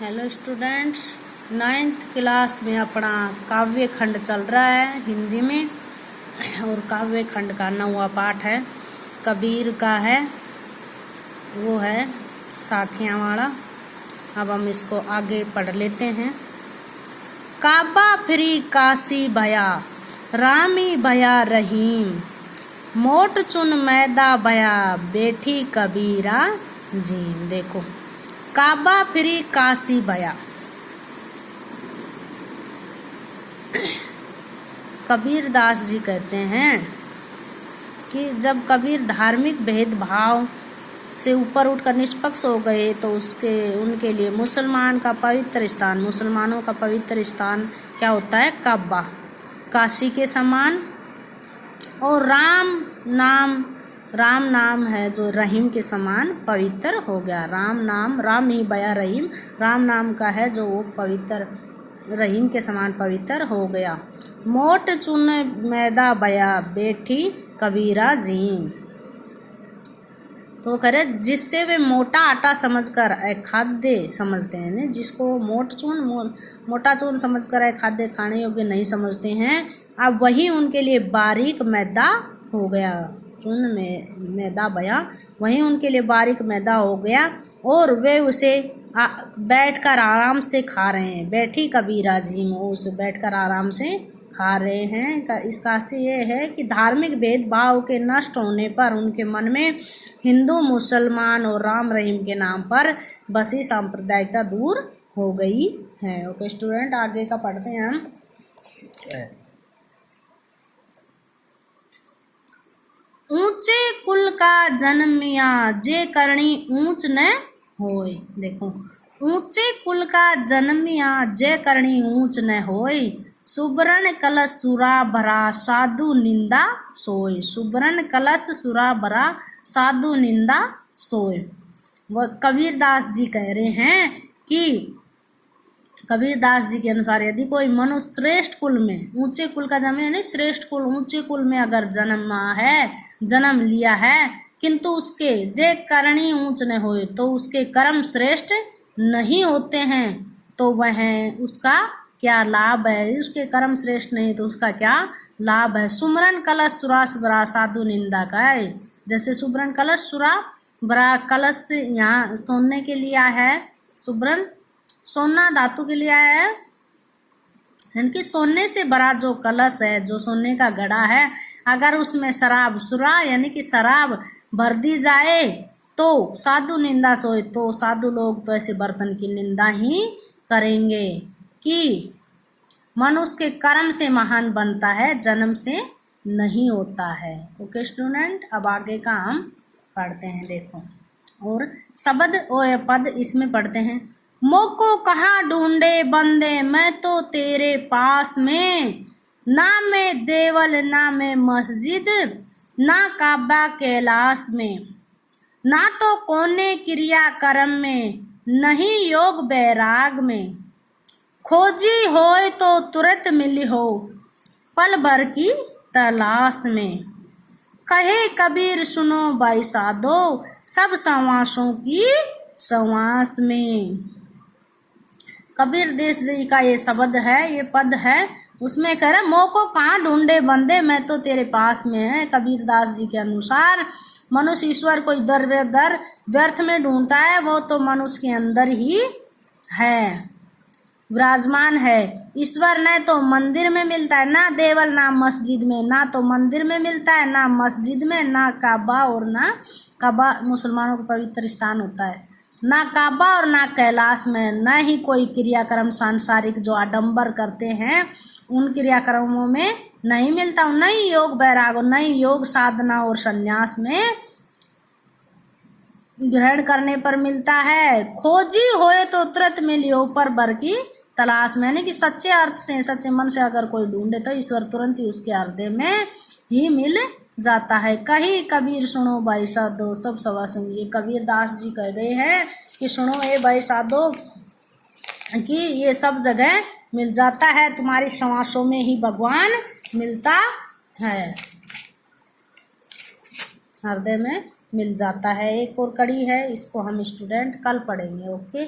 Hello students, 9th class में अपना काव्य खंड चल रहा है हिंदी में। और काव्य खंड का 9वां पाठ है, कबीर का है, वो है साखियाँ वाला। अब हम इसको आगे पढ़ लेते हैं। काबा फिरी काशी भया, रामी भया रहीम, मोट चुन मैदा भया, बैठी कबीरा जीम। देखो, काबा फिरी काशी भया। कबीर दास जी कहते हैं कि जब कबीर धार्मिक भेदभाव से ऊपर उठकर निष्पक्ष हो गए तो उनके लिए मुसलमानों का पवित्र स्थान क्या होता है? काबा, काशी के समान। और राम नाम है जो रहीम के समान पवित्र हो गया। राम ही बया रहीम, राम नाम का है जो वो पवित्र रहीम के समान पवित्र हो गया। मोट चुन मैदा बया, बैठी कबीरा जीम। तो करे जिससे वे मोटा आटा समझकर अखाद्य समझते हैं, जिसको मोटा चून समझकर अखाद्य खाने योग्य नहीं समझते हैं, अब वही उनके लिए बारीक मैदा हो गया। चून में मैदा बया, वही उनके लिए बारीक मैदा हो गया और वे उसे बैठकर आराम से खा रहे हैं। बैठी कबीरा जी में उसे बैठकर आराम से खा रहे हैं। इसका अर्थ ये है कि धार्मिक भेदभाव के नष्ट होने पर उनके मन में हिंदू, मुसलमान और राम रहीम के नाम पर बसी सांप्रदायिकता दूर हो गई है। ओके स्टूडेंट, आगे का पढ़ते हैं हम। ऊंचे कुल का जन्मिया, जे करणी ऊंच न होय। देखो, ऊंचे कुल का जन्मिया, जे करणी ऊंच न होय, सुबरण कलश सुरा भरा, साधु निंदा सोय। सुबरण कलश सुरा भरा, साधु निंदा सोय। वह कबीर दास जी कह रहे हैं कि कबीर दास जी के अनुसार यदि कोई मनुष्य श्रेष्ठ कुल में, ऊंचे कुल का जन्म नहीं, श्रेष्ठ कुल, ऊंचे कुल में अगर जन्म लिया है, किंतु उसके जे करणी ऊंच न होए, तो उसके कर्म श्रेष्ठ नहीं होते हैं, तो वह उसका क्या लाभ है? उसके कर्म श्रेष्ठ नहीं तो उसका क्या लाभ है? सुमरन कलश सुरास बरा, साधु निंदा का है। जैसे सुबरन कलश सुरा बरा, कलश यहाँ सोने के लिए है, सुबरन सोना धातु के लिए आया है, यानी कि सोने से भरा जो कलश है, जो सोने का घड़ा है, अगर उसमें शराब सुरा यानी कि शराब भर दी जाए तो साधु निंदा सोए, तो साधु लोग तो ऐसे बर्तन की निंदा ही करेंगे कि मनुष्य के कर्म से महान बनता है, जन्म से नहीं होता है। ओके स्टूडेंट, अब आगे का हम पढ़ते हैं। देखो, और शब्द और पद इसमें पढ़ते हैं। मोको कहाँ ढूंढे बंदे, मैं तो तेरे पास में, ना मैं देवल ना मैं मस्जिद, ना काबा कैलाश में, ना तो कोने क्रिया कर्म में, नहीं योग बैराग में, खोजी होए तो तुरंत मिली हो, पल भर की तलाश में। कहे कबीर सुनो भाई साधो, सब संवासों की संवास में। कबीर देश जी का ये शब्द है, ये पद है, उसमें कह रहे मोको कहाँ ढूंढे बंदे, मैं तो तेरे पास में है। कबीर दास जी के अनुसार मनुष्य ईश्वर को इधर उधर व्यर्थ में ढूंढता है, वो तो मनुष्य के अंदर ही है, विराजमान है। ईश्वर न तो मंदिर में मिलता है, ना देवल ना मस्जिद में, ना तो मंदिर में मिलता है ना मस्जिद में, ना काबा, और ना काबा मुसलमानों का पवित्र स्थान होता है, ना काबा और ना कैलाश में, न ही कोई क्रियाक्रम सांसारिक जो आडंबर करते हैं उन क्रियाक्रमों में नहीं मिलता, नहीं योग बैराग, नहीं योग साधना और संन्यास में ग्रहण करने पर मिलता है। खोजी होए तो तुरंत मिलियो, पर भर की तलाश में, यानी कि सच्चे अर्थ से, सच्चे मन से अगर कोई ढूंढे तो ईश्वर तुरंत ही उसके हृदय में ही मिल जाता है। कही कबीर सुनो भाई साधो, सब सवा सुनिए। कबीर दास जी कह रहे हैं कि सुनो ए भाई साधो, कि ये सब जगह मिल जाता है, तुम्हारी संवासों में ही भगवान मिलता है, हृदय में मिल जाता है। एक और कड़ी है, इसको हम स्टूडेंट कल पढ़ेंगे। ओके।